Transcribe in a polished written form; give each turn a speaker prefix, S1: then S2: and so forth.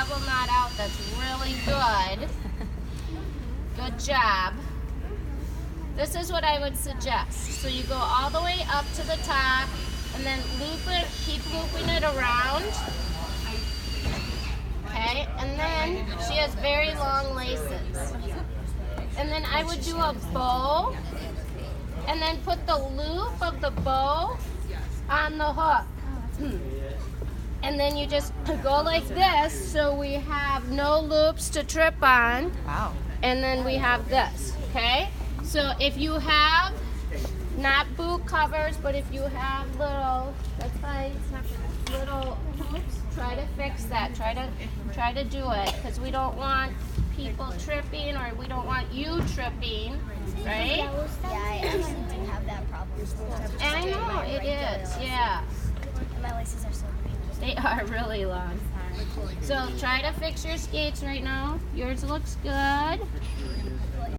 S1: treble knot out. That's really good. Good job. This is what I would suggest. So you go all the way up to the top and then loop it, keep looping it around. Okay, and then she has very long laces. And then I would do a bow and then put the loop of the bow on the hook. And then you just go like this, so we have no loops to trip on.
S2: Wow.
S1: And then we have this, okay? So if you have, not boot covers, but if you have little, that's fine, little hoops, try to fix that. Try to do it, because we don't want people tripping, or we don't want you tripping, right?
S3: Yeah, I actually do have that problem.
S1: And I know, it is, yeah.
S3: And my laces are so big.
S1: They are really long. So try to fix your skates right now. Yours looks good.